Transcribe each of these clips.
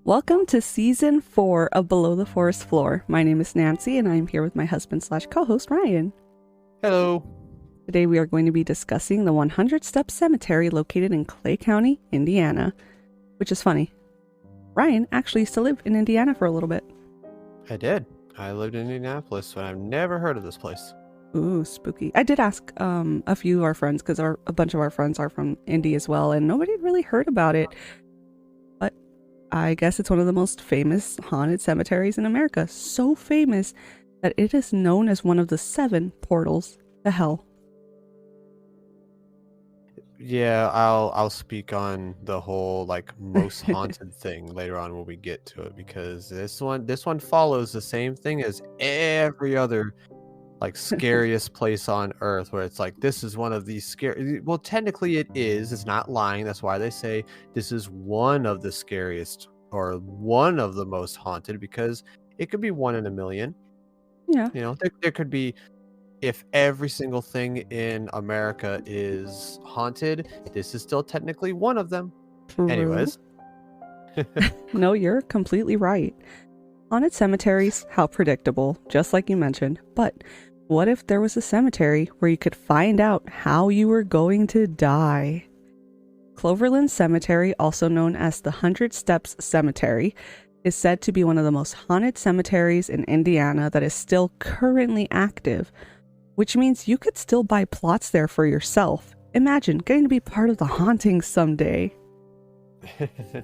Welcome to Season 4 of Below the Forest Floor. My name is Nancy, and I am here with my husband/co-host, Ryan. Hello. Today we are going to be discussing the 100 Step Cemetery located in Clay County, Indiana. Which is funny. Ryan actually used to live in Indiana for a little bit. I did. I lived in Indianapolis, but I've never heard of this place. Ooh, spooky. I did ask a few of our friends, because a bunch of our friends are from Indy as well, and nobody had really heard about it. But I guess it's one of the most famous haunted cemeteries in America. So famous that it is known as one of the 7 portals to hell. Yeah, I'll speak on the whole most haunted thing later on when we get to it, because this one follows the same thing as every other scariest place on earth, where it's like, this is one of these scary, well, technically it's not lying. That's why they say this is one of the scariest or one of the most haunted, because it could be one in a million. Yeah. There could be, if every single thing in America is haunted, this is still technically one of them. True. Anyways. No, you're completely right. Haunted cemeteries, how predictable, just like you mentioned. But what if there was a cemetery where you could find out how you were going to die? Cloverland Cemetery, also known as the 100 Steps Cemetery, is said to be one of the most haunted cemeteries in Indiana that is still currently active, which means you could still buy plots there for yourself. Imagine getting to be part of the haunting someday.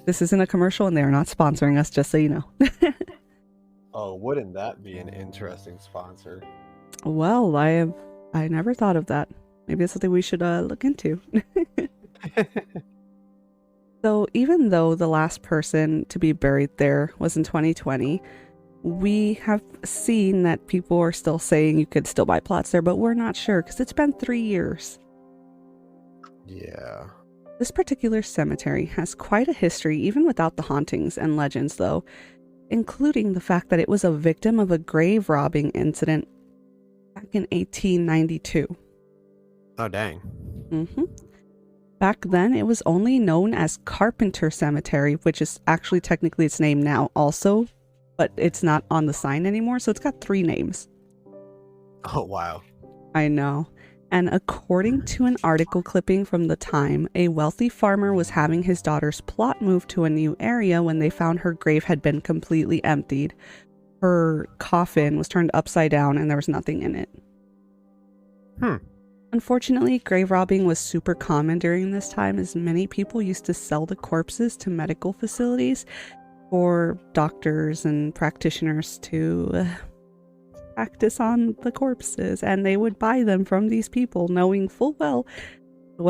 This isn't a commercial, and they are not sponsoring us, just so you know. Oh, wouldn't that be an interesting sponsor? Well, I never thought of that. Maybe it's something we should look into. So even though the last person to be buried there was in 2020, we have seen that people are still saying you could still buy plots there, but we're not sure because it's been 3 years. Yeah. This particular cemetery has quite a history, even without the hauntings and legends, though, including the fact that it was a victim of a grave robbing incident back in 1892. Oh, dang. Mm-hmm. Back then, it was only known as Carpenter Cemetery, which is actually technically its name now also, but it's not on the sign anymore, so it's got 3 names. Oh, wow. I know. And according to an article clipping from the time, a wealthy farmer was having his daughter's plot moved to a new area when they found her grave had been completely emptied. Her coffin was turned upside down and there was nothing in it. Unfortunately, grave robbing was super common during this time, as many people used to sell the corpses to medical facilities for doctors and practitioners to practice on the corpses, and they would buy them from these people, knowing full well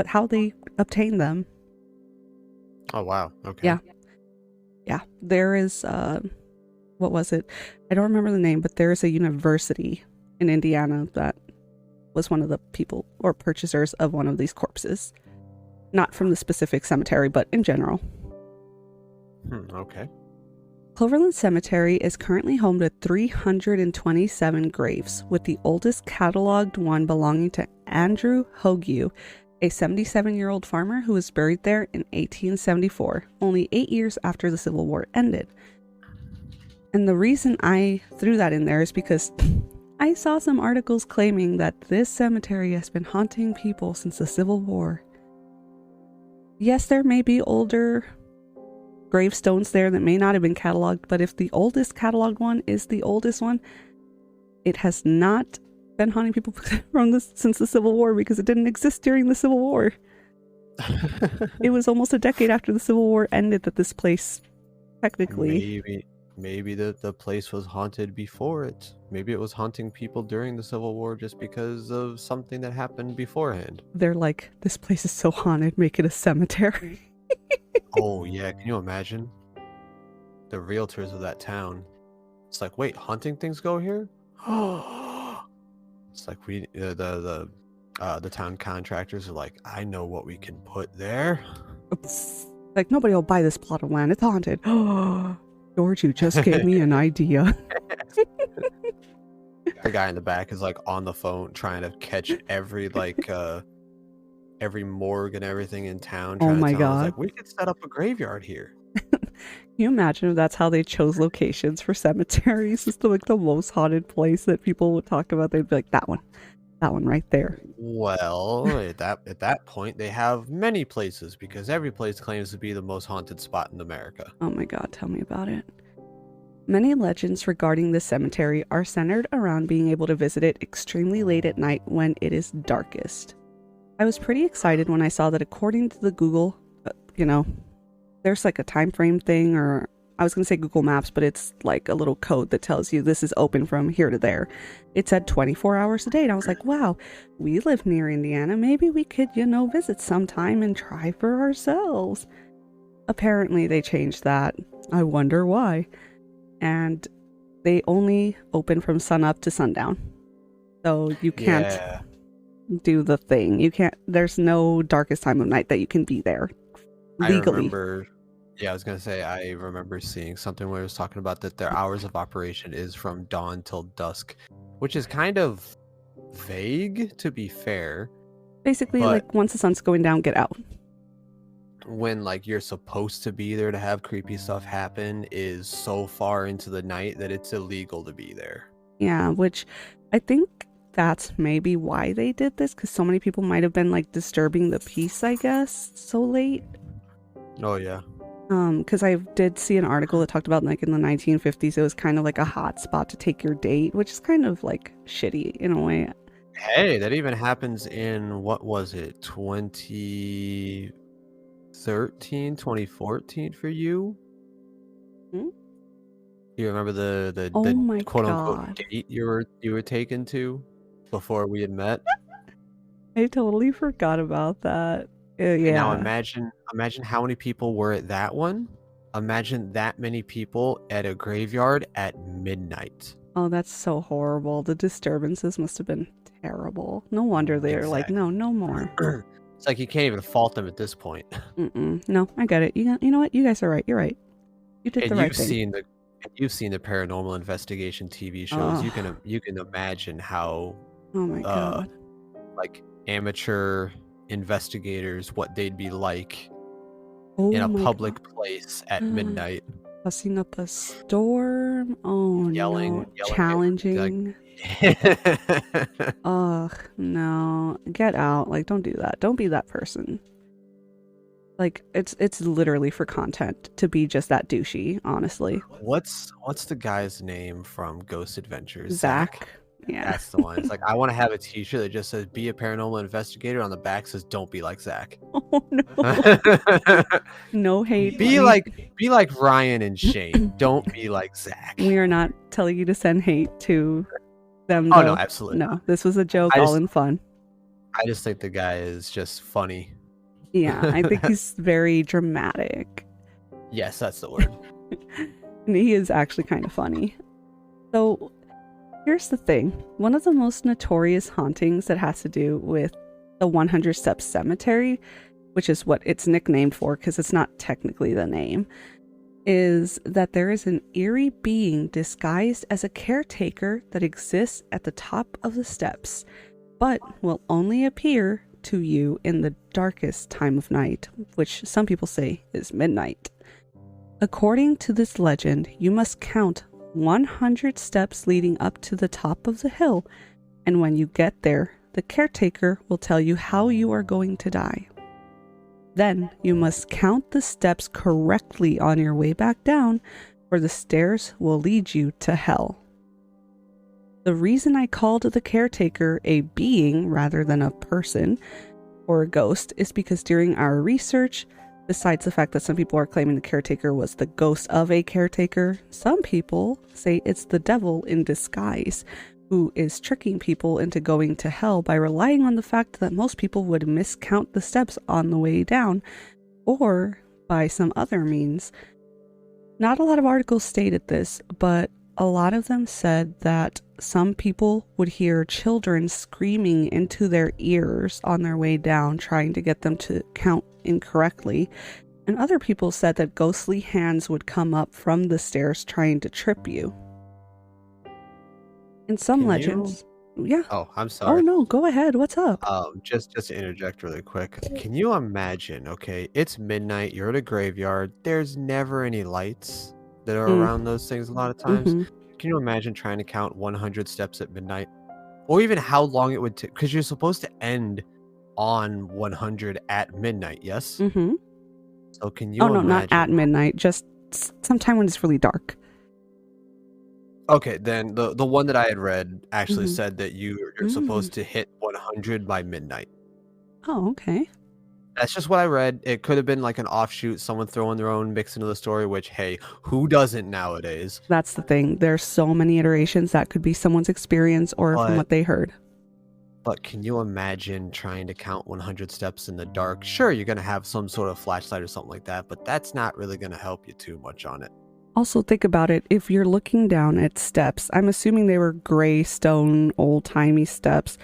how they obtained them. Oh, wow. Okay. Yeah. There is what was it? I don't remember the name, but there is a university in Indiana that was one of the people or purchasers of one of these corpses. Not from the specific cemetery, but in general. Okay. Cloverland Cemetery is currently home to 327 graves, with the oldest cataloged one belonging to Andrew Hogue, a 77-year-old farmer who was buried there in 1874, only 8 years after the Civil War ended. And the reason I threw that in there is because I saw some articles claiming that this cemetery has been haunting people since the Civil War. Yes, there may be older gravestones there that may not have been cataloged, but if the oldest cataloged one is the oldest one, it has not been haunting people since the Civil War, because it didn't exist during the Civil War. It was almost a decade after the Civil War ended that this place technically... Maybe the place was haunted before it. Maybe it was haunting people during the Civil War just because of something that happened beforehand. They're like, this place is so haunted, make it a cemetery. Oh, yeah. Can you imagine? The realtors of that town. It's like, wait, hunting things go here? It's like the town contractors are like, I know what we can put there. Like, nobody will buy this plot of land. It's haunted. George, you just gave me an idea. The guy in the back is like on the phone trying to catch every every morgue and everything in town, Oh trying to my tell us god. like we could set up a graveyard here. Can you imagine if that's how they chose locations for cemeteries? It's the most haunted place that people would talk about. They'd be like, that one right there. Well, at that point, they have many places because every place claims to be the most haunted spot in America. Oh my god, tell me about it. Many legends regarding this cemetery are centered around being able to visit it extremely late at night when it is darkest. I was pretty excited when I saw that according to the Google, there's like a time frame thing, or I was going to say Google Maps, but it's like a little code that tells you this is open from here to there. It said 24 hours a day. And I was like, wow, we live near Indiana. Maybe we could, visit sometime and try for ourselves. Apparently they changed that. I wonder why. And they only open from sunup to sundown. So you can't do the thing. There's no darkest time of night that you can be there legally. I was gonna say, I remember seeing something where it was talking about that their hours of operation is from dawn till dusk, which is kind of vague, to be fair. Basically, like once the sun's going down, get out. When like you're supposed to be there to have creepy stuff happen is so far into the night that it's illegal to be there. Yeah, which I think that's maybe why they did this, because so many people might have been like disturbing the peace, I guess, so late. Oh yeah. Because I did see an article that talked about like in the 1950s, it was kind of like a hot spot to take your date, which is kind of like shitty in a way. Hey, that even happens in, what was it, 2013, 2014 for you? Hmm? You remember the Oh my quote God. unquote date you were taken to before we had met? I totally forgot about that. Yeah. Now imagine how many people were at that one. Imagine that many people at a graveyard at midnight. Oh, that's so horrible. The disturbances must have been terrible. No wonder they're like, no more. It's like you can't even fault them at this point. No, I get it. You know what? You guys are right. You're right. You did the right thing. You've seen the paranormal investigation TV shows. You can imagine how. Oh my God. Like amateur investigators, what they'd be like in a public place at midnight, fussing up a storm. Oh, yelling challenging. Ugh, no, get out. Like, don't do that. Don't be that person. Like, it's literally for content to be just that douchey, honestly. What's the guy's name from Ghost Adventures? Zach. Yeah, that's the one. It's like, I want to have a t-shirt that just says "Be a paranormal investigator." On the back says "Don't be like Zach." Oh no. No hate. Be like Ryan and Shane. Don't be like Zach. We are not telling you to send hate to them. Oh no, absolutely no. not. This was a joke, all in fun. I just think the guy is just funny. Yeah, I think he's very dramatic. Yes, that's the word. And he is actually kind of funny. So here's the thing. One of the most notorious hauntings that has to do with the 100 Steps Cemetery, which is what it's nicknamed for because it's not technically the name, is that there is an eerie being disguised as a caretaker that exists at the top of the steps, but will only appear to you in the darkest time of night, which some people say is midnight. According to this legend, you must count 100 steps leading up to the top of the hill, and when you get there, the caretaker will tell you how you are going to die. Then you must count the steps correctly on your way back down, or the stairs will lead you to hell. The reason I called the caretaker a being rather than a person or a ghost is because during our research, besides the fact that some people are claiming the caretaker was the ghost of a caretaker, some people say it's the devil in disguise who is tricking people into going to hell by relying on the fact that most people would miscount the steps on the way down or by some other means. Not a lot of articles stated this, but a lot of them said that some people would hear children screaming into their ears on their way down, trying to get them to count incorrectly. And other people said that ghostly hands would come up from the stairs trying to trip you. In some legends... Yeah. Oh, I'm Oh sorry. no, go ahead. What's up? Just to interject really quick, can you imagine? Okay, it's midnight. You're at a graveyard. There's never any lights that are Mm, around those things. A lot of times, mm-hmm. can you imagine trying to count 100 steps at midnight, or even how long it would take? Because you're supposed to end on 100 at midnight. Yes. Mm-hmm. So can Oh you no, not at imagine? midnight. Just sometime when it's really dark. Okay, then the one that I had read actually Mm-hmm. said that you're Mm. supposed to hit 100 by midnight. Oh, okay. That's just what I read. It could have been like an offshoot, someone throwing their own mix into the story, which, hey, who doesn't nowadays? That's the thing. There's so many iterations that could be someone's experience or from But what they heard. but can you imagine trying to count 100 steps in the dark? Sure, you're gonna have some sort of flashlight or something like that, but that's not really gonna help you too much on it. Also, think about it. If you're looking down at steps, I'm assuming they were gray stone, old timey steps.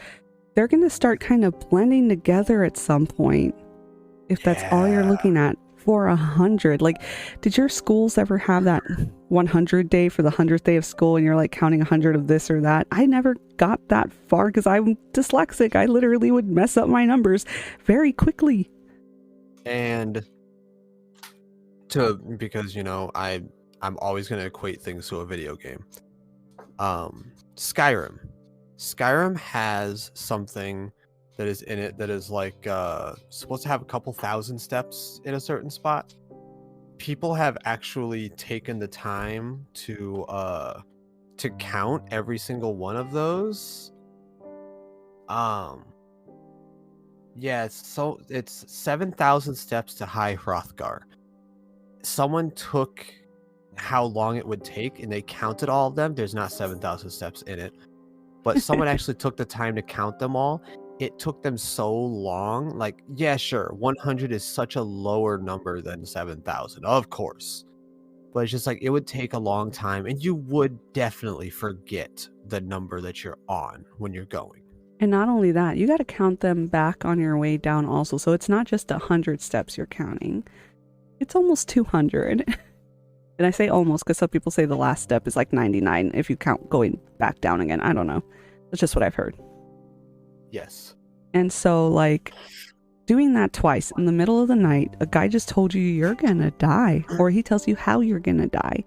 They're going to start kind of blending together at some point. If that's all you're Yeah. looking at for 100. Like, did your schools ever have that 100 day for the 100th day of school and you're like counting 100 of this or that? I never got that far because I'm dyslexic. I literally would mess up my numbers very quickly. And because I'm always gonna equate things to a video game. Skyrim. Skyrim has something that is in it that is like supposed to have a couple thousand steps in a certain spot. People have actually taken the time to count every single one of those. Um yeah, so it's 7,000 steps to High Hrothgar. Someone took how long it would take and they counted all of them. There's not 7,000 steps in it, but someone actually took the time to count them all. It took them so long. Like, yeah, sure, 100 is such a lower number than 7,000, of course. But it's just like it would take a long time, and you would definitely forget the number that you're on when you're going. And not only that, you got to count them back on your way down also. So it's not just 100 steps you're counting. It's almost 200. And I say almost because some people say the last step is like 99 if you count going back down again. I don't know. That's just what I've heard. Yes. And so, like, doing that twice in the middle of the night, a guy just told you you're gonna die, or he tells you how you're gonna die.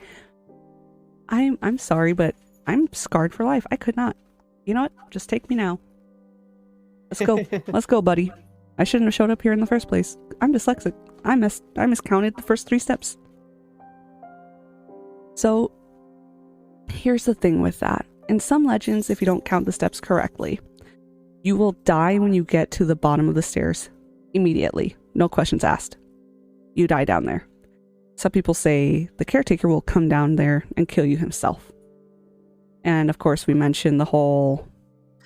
I'm sorry, but I'm scarred for life. I could not. You know what? Just take me now. Let's go. Let's go, buddy. I shouldn't have showed up here in the first place. I'm dyslexic. I miscounted the first 3 steps. So, here's the thing with that. In some legends, if you don't count the steps correctly, you will die when you get to the bottom of the stairs immediately. No questions asked. You die down there. Some people say the caretaker will come down there and kill you himself. And of course, we mentioned the whole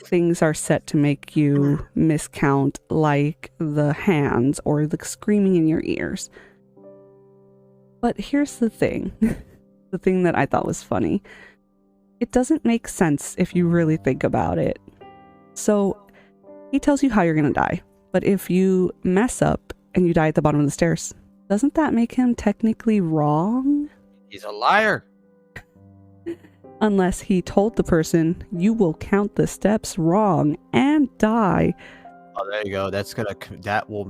things are set to make you miscount, like the hands or the screaming in your ears. But here's the thing. The thing that I thought was funny. It doesn't make sense if you really think about it. So, he tells you how you're going to die. But if you mess up and you die at the bottom of the stairs, doesn't that make him technically wrong? He's a liar. Unless he told the person, you will count the steps wrong and die. Oh, there you go. That will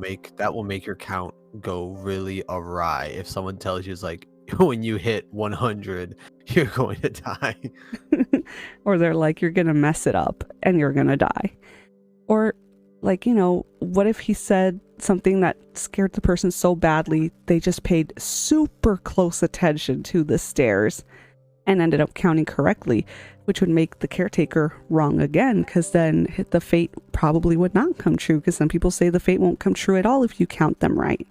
make your count go really awry. If someone tells you it's like when you hit 100, you're going to die. Or they're like, you're going to mess it up and you're going to die. Or like, what if he said something that scared the person so badly they just paid super close attention to the stairs and ended up counting correctly, which would make the caretaker wrong again, because then the fate probably would not come true, because some people say the fate won't come true at all if you count them right.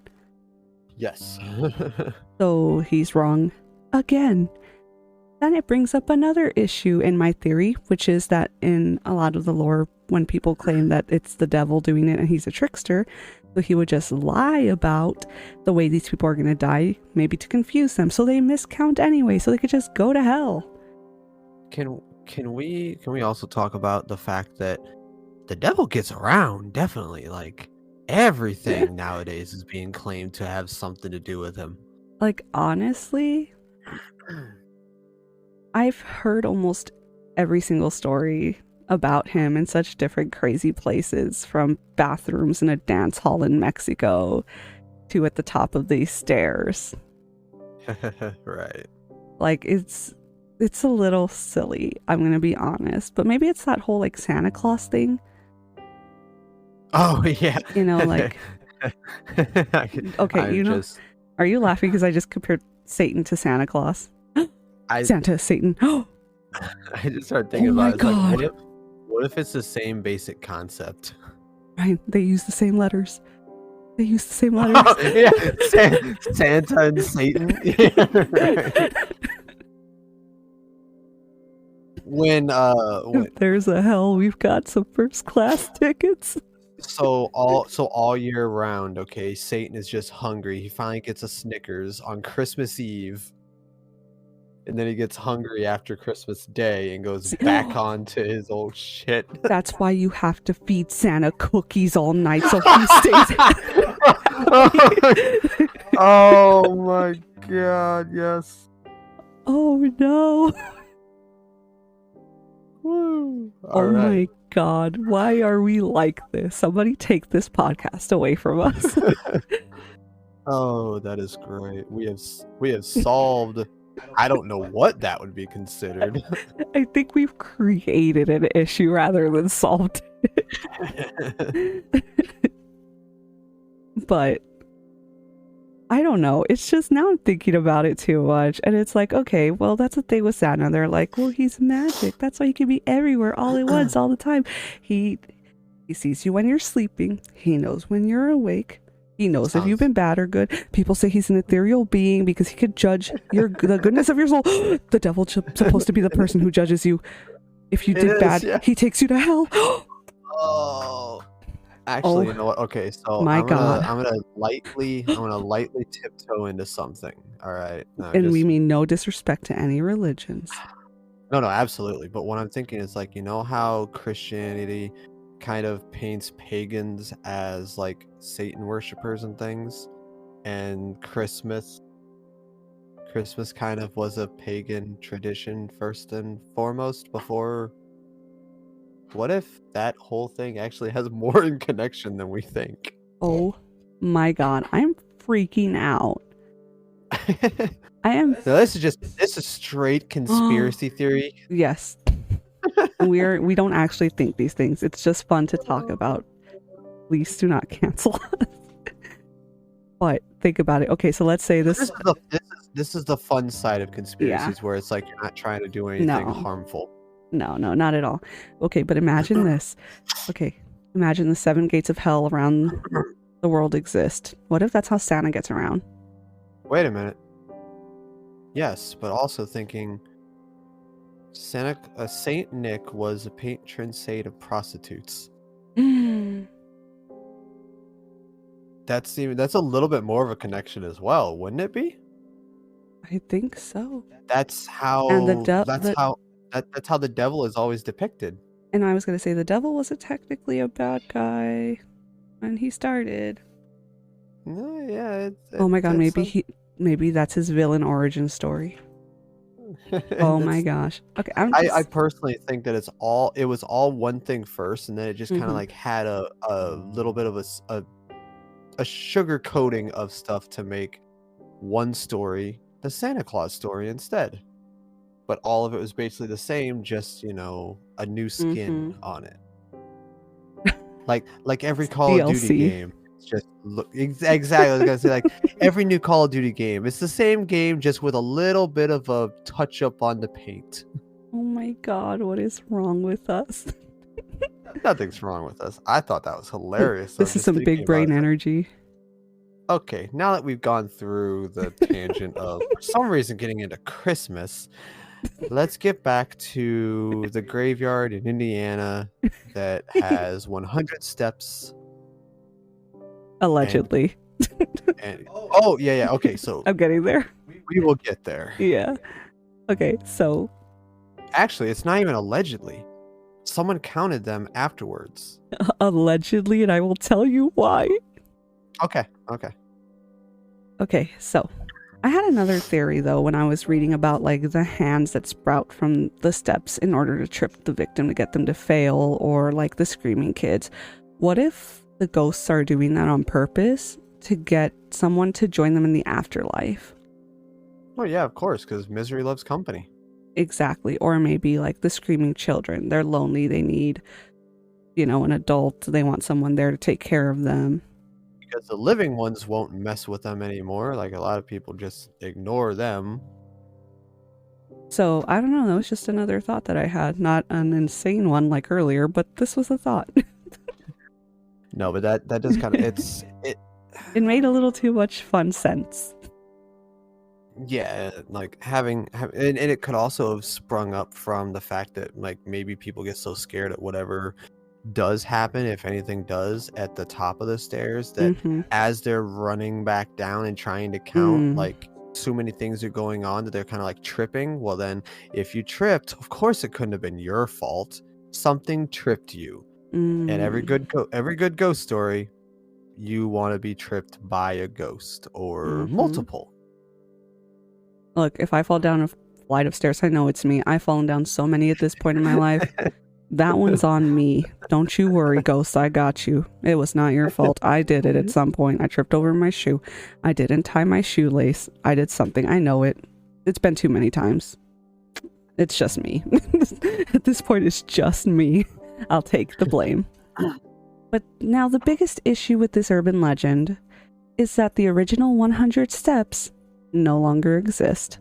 Yes. So he's wrong again. Then it brings up another issue in my theory, which is that in a lot of the lore, when people claim that it's the devil doing it and he's a trickster, so he would just lie about the way these people are going to die, maybe to confuse them, so they miscount anyway, so they could just go to hell. Can we also talk about the fact that the devil gets around? Definitely, like everything nowadays is being claimed to have something to do with him. Like, honestly, I've heard almost every single story about him in such different crazy places, from bathrooms in a dance hall in Mexico to at the top of these stairs. Right. Like, it's a little silly, I'm gonna be honest, but maybe it's that whole like Santa Claus thing, Oh yeah. you know, like, okay, I'm you know, just are you laughing because I just compared Satan to Santa Claus? I Santa, Satan. I just started thinking Oh my about it. It's like, God. what if it's the same basic concept? Right, they use the same letters. They use the same letters. Yeah, Santa and Satan. Yeah, right. When If there's a hell, we've got some first class tickets. so all year round, okay, Satan is just hungry. He finally gets a Snickers on Christmas Eve, and then he gets hungry after Christmas Day and goes back on to his old shit. That's why you have to feed Santa cookies all night so he stays happy. Oh my God, yes. Oh no. Woo. Oh All right. my God. Why are we like this? Somebody take this podcast away from us. Oh, that is great. We have solved. I don't know what that would be considered. I think we've created an issue rather than solved it. But I don't know. It's just now I'm thinking about it too much. And it's like, okay, well, that's the thing with Santa. They're like, well, he's magic. That's why he can be everywhere all at once, all the time. He sees you when you're sleeping. He knows when you're awake. He knows if you've been bad or good. People say he's an ethereal being because he could judge the goodness of your soul. The devil's supposed to be the person who judges you. If you did bad, yeah. He takes you to hell. Oh. Actually, you know what? Okay, so I'm gonna lightly tiptoe into something. All right. No, and we mean no disrespect to any religions. No, absolutely. But what I'm thinking is, like, you know how Christianity kind of paints pagans as like Satan worshippers and things, and Christmas kind of was a pagan tradition first and foremost before. What if that whole thing actually has more in connection than we think? Oh my God, I'm freaking out. I am. No, this is straight conspiracy theory. Yes. We don't actually think these things. It's just fun to talk about. Please do not cancel us. But think about it. Okay, so let's say this is the fun side of conspiracies, where it's like you're not trying to do anything harmful. No, not at all. Okay, but imagine this. Okay, imagine the 7 gates of hell around the world exist. What if that's how Santa gets around? Wait a minute. Yes, but also thinking Saint Nick was a patron saint of prostitutes. That's a little bit more of a connection as well, wouldn't it be? I think so. That's how that's how the devil is always depicted. And I was going to say the devil wasn't technically a bad guy when he started. No, yeah. Oh my God, maybe that's his villain origin story. Oh my gosh. Okay, I personally think that it was all one thing first, and then it just kind of like had a little bit of a sugar coating of stuff to make one story the Santa Claus story instead. But all of it was basically the same, just, a new skin on it. Like every Call of Duty game. It's just exactly. I was gonna say, like, every new Call of Duty game. It's the same game, just with a little bit of a touch up on the paint. Oh my God, what is wrong with us? Nothing's wrong with us. I thought that was hilarious. This is some big brain energy. Okay, now that we've gone through the tangent of, for some reason, getting into Christmas, let's get back to the graveyard in Indiana that has 100 steps. Allegedly. Yeah. Okay, so I'm getting there. We will get there. Yeah. Okay, so. Actually, it's not even allegedly. Someone counted them afterwards. Allegedly, and I will tell you why. Okay. Okay, so I had another theory though when I was reading about like the hands that sprout from the steps in order to trip the victim to get them to fail, or like the screaming kids. What if the ghosts are doing that on purpose to get someone to join them in the afterlife? Oh yeah, of course, because misery loves company. Exactly. Or maybe like the screaming children. They're lonely. They need, an adult. They want someone there to take care of them. Because the living ones won't mess with them anymore. Like a lot of people just ignore them. So I don't know. That was just another thought that I had. Not an insane one like earlier, but this was a thought. No, but that does kind of It made a little too much fun sense. yeah, like and it could also have sprung up from the fact that like maybe people get so scared at whatever does happen, if anything does, at the top of the stairs, that Mm-hmm. as they're running back down and trying to count, Mm. like so many things are going on that they're kind of like tripping. Well, then if you tripped, of course it couldn't have been your fault. Something tripped you. And every good ghost story, you want to be tripped by a ghost or Mm-hmm. multiple. Look, if I fall down a flight of stairs, I know it's me. I've fallen down so many at this point in my life. That one's on me. Don't you worry, ghost. I got you. It was not your fault. I did it at some point. I tripped over my shoe. I didn't tie my shoelace. I did something. I know it. It's been too many times. It's just me. At this point, it's just me. I'll take the blame. But now the biggest issue with this urban legend is that the original 100 steps no longer exist.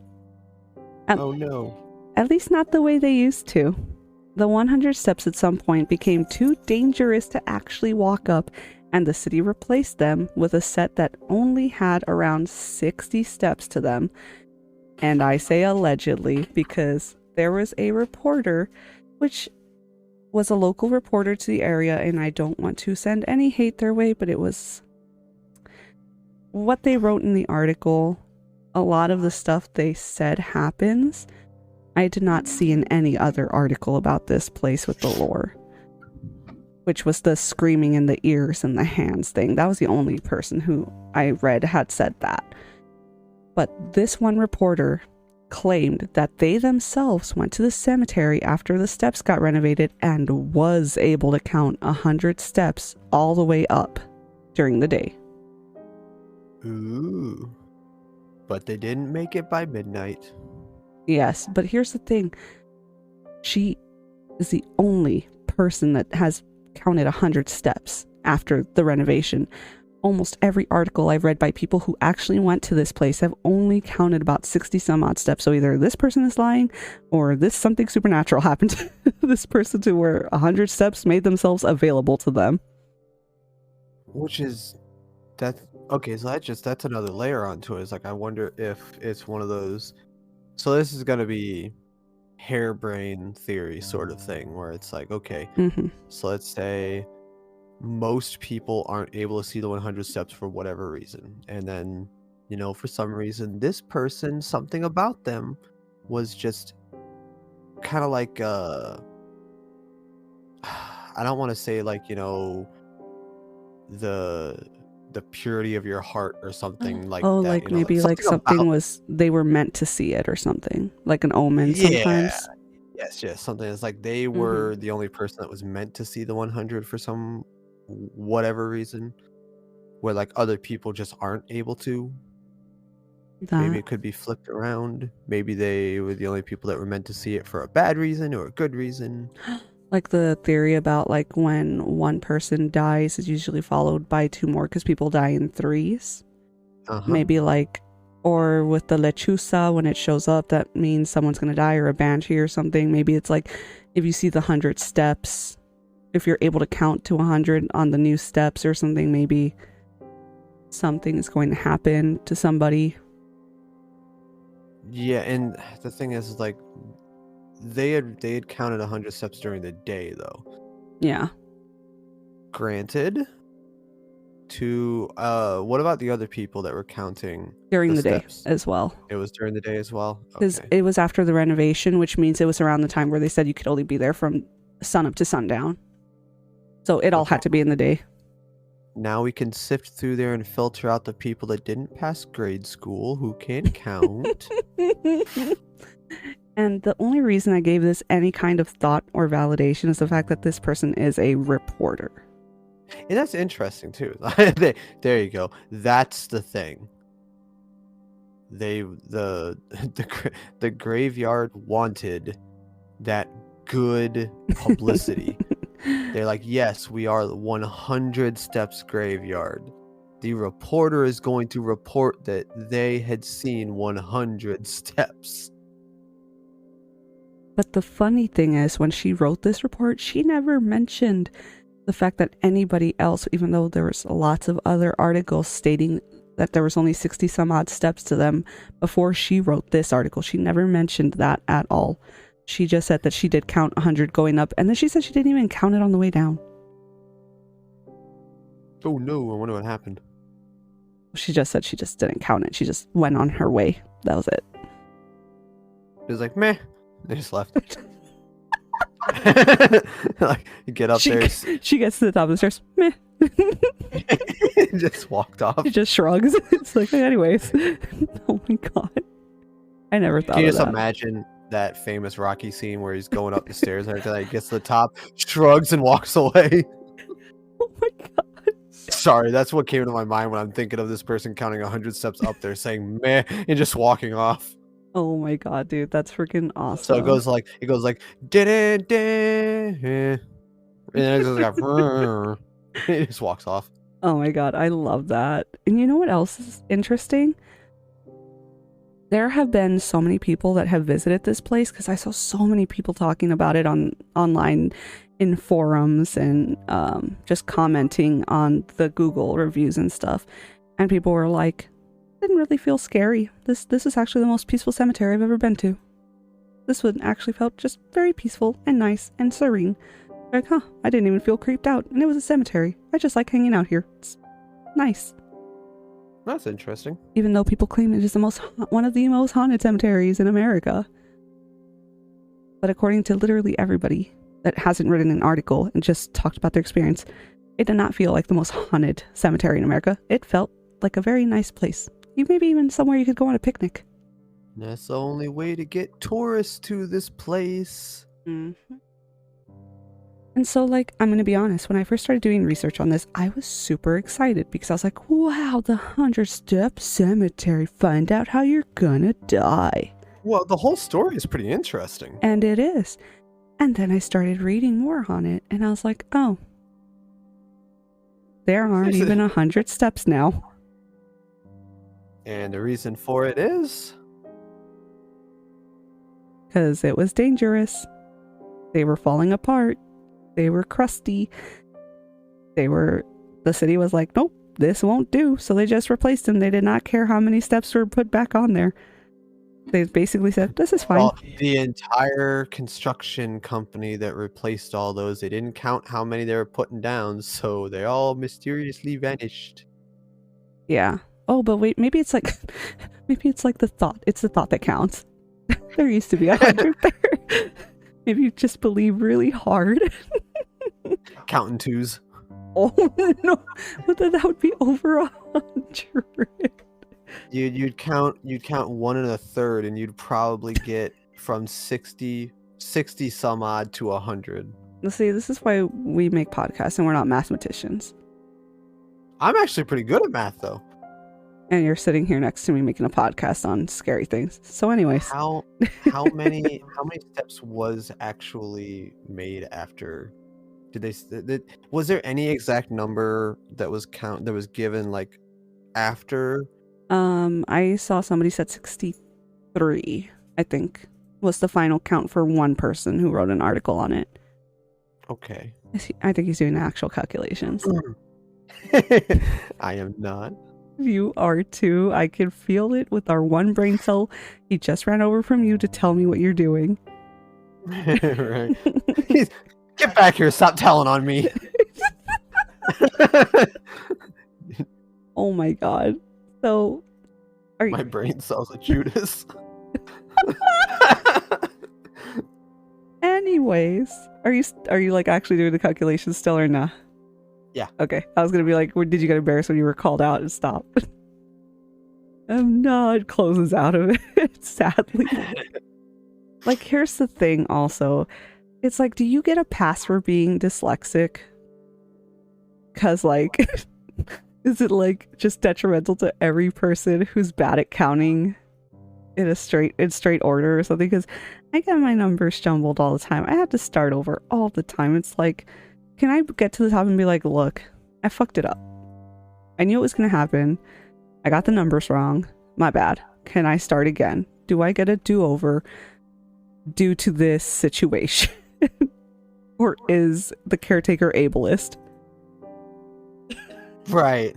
Oh no. At least not the way they used to. The 100 steps at some point became too dangerous to actually walk up, and the city replaced them with a set that only had around 60 steps to them. And I say allegedly because there was a reporter, which was a local reporter to the area, and I don't want to send any hate their way, but it was what they wrote in the article. A lot of the stuff they said happens. I did not see in any other article about this place with the lore, which was the screaming in the ears and the hands thing. That was the only person who I read had said that. But this one reporter claimed that they themselves went to the cemetery after the steps got renovated and was able to count 100 steps all the way up during the day. Ooh. But they didn't make it by midnight. Yes, but here's the thing. She is the only person that has counted 100 steps after the renovation. Almost every article I've read by people who actually went to this place have only counted about 60 some odd steps. So either this person is lying or something supernatural happened to this person to where 100 steps made themselves available to them. Which is okay, so that's another layer onto it. It's like I wonder if it's one of those. So this is gonna be harebrained theory sort of thing where it's like, okay, Mm-hmm. so let's say most people aren't able to see the 100 steps for whatever reason, and then for some reason this person, something about them was just kind of like I don't want to say like the purity of your heart or something like Oh, that, like maybe like something about, was, they were meant to see it or something, like an omen yeah, sometimes. yes, something that's like they were the only person that was meant to see the 100 for some whatever reason, where like other people just aren't able to. Maybe That, it could be flipped around. Maybe they were the only people that were meant to see it for a bad reason or a good reason. like the theory about like when one person dies is usually followed by two more because people die in threes. Maybe like, or with the lechusa, when it shows up, that means someone's gonna die, or a banshee or something. Maybe it's like if you see the 100 steps, if you're able to count to 100 on the new steps or something, maybe something is going to happen to somebody. Yeah, and the thing is like they had counted 100 steps during the day though. Yeah. Granted, to what about the other people that were counting During the steps? day as well. It was during the day as well? Because Okay. it was after the renovation, which means it was around the time where they said you could only be there from sun up to sundown. So it all had to be in the day. Now we can sift through there and filter out the people that didn't pass grade school, who can't count. And the only reason I gave this any kind of thought or validation is the fact that this person is a reporter. And that's interesting too. There you go. That's the thing. The graveyard wanted that good publicity. They're like, yes, we are the 100 Steps graveyard. The reporter is going to report that they had seen 100 steps. But the funny thing is, when she wrote this report, she never mentioned the fact that anybody else, even though there was lots of other articles stating that there was only 60 some odd steps to them before she wrote this article, she never mentioned that at all. She just said that she did count 100 going up, and then she said she didn't even count it on the way down. Oh no, I wonder what happened. She just said she just didn't count it. She just went on her way. That was it. It was like, meh. They just left. Like, you get up there. She gets to the top of the stairs. Meh. Just walked off. She just shrugs. It's like, anyways. Oh my god. I never thought Can you of just that. imagine that famous Rocky scene where he's going up the stairs and everything, he gets to the top, shrugs and walks away? Oh my god. Sorry, that's what came to my mind when I'm thinking of this person counting 100 steps up there, saying meh, and just walking off. Oh my god, dude, that's freaking awesome. So it goes like and then it goes like it just walks off. Oh my god, I love that. And you know what else is interesting? There have been so many people that have visited this place, because I saw so many people talking about it online in forums and just commenting on the Google reviews and stuff. And people were like, didn't really feel scary. This is actually the most peaceful cemetery I've ever been to. This one actually felt just very peaceful and nice and serene. Like, I didn't even feel creeped out, and it was a cemetery. I just like hanging out here. It's nice. That's interesting. Even though people claim it is one of the most haunted cemeteries in America. But according to literally everybody that hasn't written an article and just talked about their experience, it did not feel like the most haunted cemetery in America. It felt like a very nice place. Maybe even somewhere you could go on a picnic. That's the only way to get tourists to this place. Mm-hmm. And so, like, I'm going to be honest, when I first started doing research on this, I was super excited because I was like, wow, the 100-step cemetery. Find out how you're gonna die. Well, the whole story is pretty interesting. And it is. And then I started reading more on it, and I was like, oh, there aren't even 100 steps now. And the reason for it is? Because it was dangerous. They were falling apart. They were crusty. The city was like, nope, this won't do. So they just replaced them. They did not care how many steps were put back on there. They basically said, this is fine. Well, the entire construction company that replaced all those, they didn't count how many they were putting down, so they all mysteriously vanished. Yeah. Oh, but wait, maybe it's like the thought. It's the thought that counts. There used to be 100 there. Maybe you just believe really hard. Counting twos. Oh no! But then that would be over 100. You'd count 1 1/3, and you'd probably get from 60 some odd to 100. See, this is why we make podcasts and we're not mathematicians. I'm actually pretty good at math, though. And you're sitting here next to me making a podcast on scary things. So, anyways, how many steps was actually made after? Was there any exact number that was given like after? I saw somebody said 63, I think, was the final count for one person who wrote an article on it. Okay. I think he's doing actual calculations. I am not. You are too. I can feel it with our one brain cell. He just ran over from you to tell me what you're doing. Right. Get back here. Stop telling on me. Oh my god. So, my brain cells are Judas. Anyways, are you like actually doing the calculations still or not? Yeah. Okay. I was gonna be like, did you get embarrassed when you were called out and stop? I'm not. Closes out of it, sadly. Like, here's the thing also. It's like, do you get a pass for being dyslexic? Because, like, is it, like, just detrimental to every person who's bad at counting in straight order or something? Because I get my numbers jumbled all the time. I have to start over all the time. It's like, can I get to the top and be like, look, I fucked it up. I knew it was going to happen. I got the numbers wrong. My bad. Can I start again? Do I get a do-over due to this situation? Or is the caretaker ableist? Right.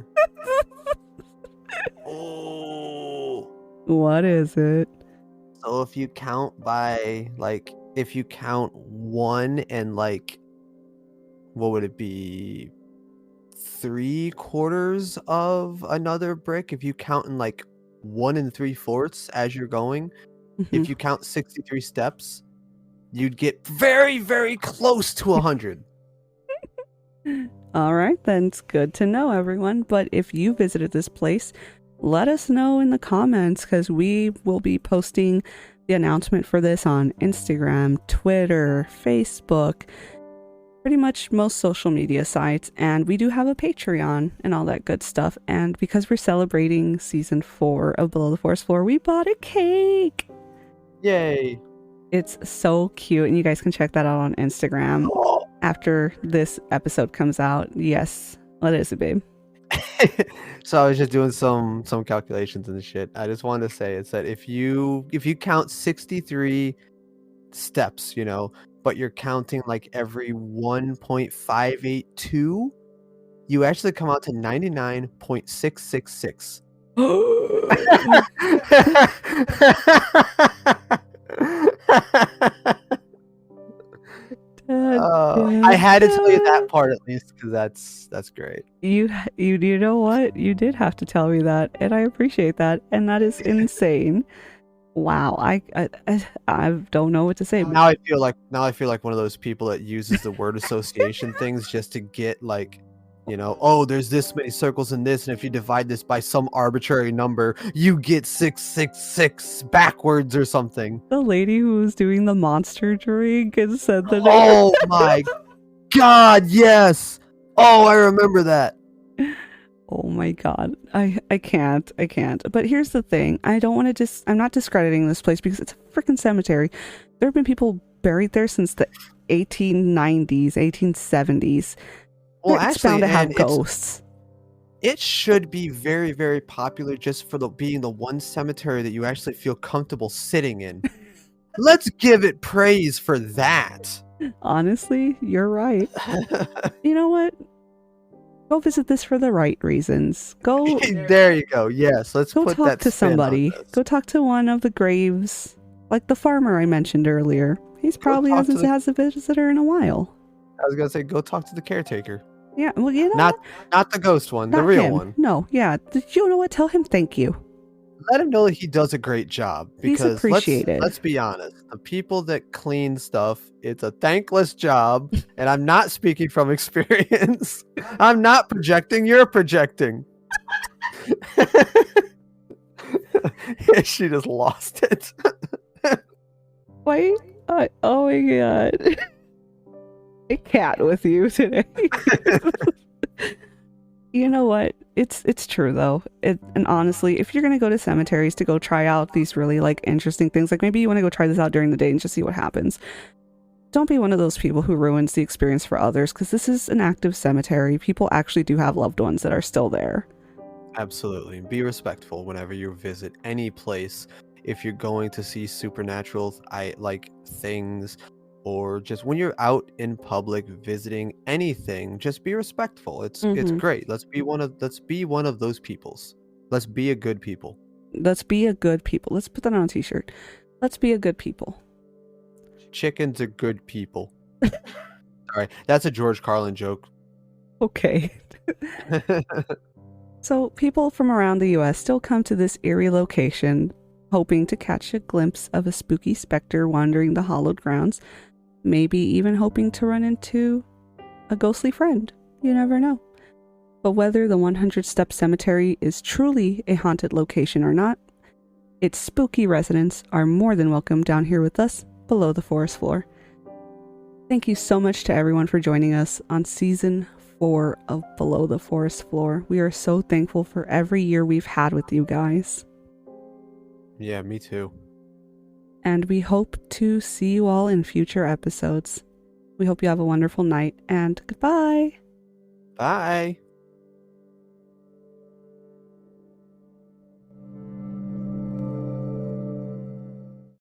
Oh. What is it? So if you count by, like, if you count one and, like, what would it be? 3/4 of another brick. If you count in, like, 1 3/4 as you're going, if you count 63 steps, you'd get very, very close to 100. All right, then it's good to know, everyone. But if you visited this place, let us know in the comments, because we will be posting the announcement for this on Instagram, Twitter, Facebook, pretty much most social media sites. And we do have a Patreon and all that good stuff. And because we're celebrating season 4 of Below the Forest Floor, we bought a cake. Yay. It's so cute, and you guys can check that out on Instagram after this episode comes out. Yes, what is it, babe? So I was just doing some calculations and shit. I just wanted to say it's that if you count 63 steps, but you're counting like every 1.582, you actually come out to 99.666. I had to tell you that part at least, because that's great. You know what? You did have to tell me that, and I appreciate that, and that is insane. Wow, I don't know what to say. Now I feel like one of those people that uses the word association things just to get, like, oh, there's this many circles in this, and if you divide this by some arbitrary number, you get 666 backwards or something. The lady who was doing the monster drink and said the name. Oh my god, yes! Oh, I remember that. Oh my god, I can't. But here's the thing: I don't want to I'm not discrediting this place because it's a freaking cemetery. There have been people buried there since the 1890s, 1870s. Well, it's bound to have ghosts. It should be very, very popular just for being the one cemetery that you actually feel comfortable sitting in. Let's give it praise for that. Honestly, you're right. You know what? Go visit this for the right reasons. Go. There you go. Yes, let's go put talk that to somebody. Go talk to one of the graves, like the farmer I mentioned earlier. He's probably hasn't had a visitor in a while. I was gonna say, go talk to the caretaker. Yeah, well, not the ghost one, the real one. No, yeah. You know what? Tell him thank you. Let him know that he does a great job, because he's appreciated. Let's be honest. The people that clean stuff, it's a thankless job, and I'm not speaking from experience. I'm not projecting. You're projecting. She just lost it. Wait. Oh my god. A cat with you today. You know what? It's true though. And honestly, if you're gonna go to cemeteries to go try out these really like interesting things, like maybe you want to go try this out during the day and just see what happens. Don't be one of those people who ruins the experience for others, because this is an active cemetery. People actually do have loved ones that are still there. Absolutely. Be respectful whenever you visit any place. If you're going to see supernatural things, or just when you're out in public visiting anything, just be respectful. It's great. Let's be one of those peoples. Let's be a good people. Let's be a good people. Let's put that on a t-shirt. Let's be a good people. Chickens are good people. Sorry, that's a George Carlin joke. Okay. So people from around the US still come to this eerie location, hoping to catch a glimpse of a spooky specter wandering the hallowed grounds. Maybe even hoping to run into a ghostly friend. you never know. But whether the 100 Step Cemetery is truly a haunted location or not, its spooky residents are more than welcome down here with us below the forest floor. Thank you so much to everyone for joining us on season 4 of Below the Forest Floor. We are so thankful for every year we've had with you guys. Yeah, me too. And we hope to see you all in future episodes. We hope you have a wonderful night, and goodbye. Bye.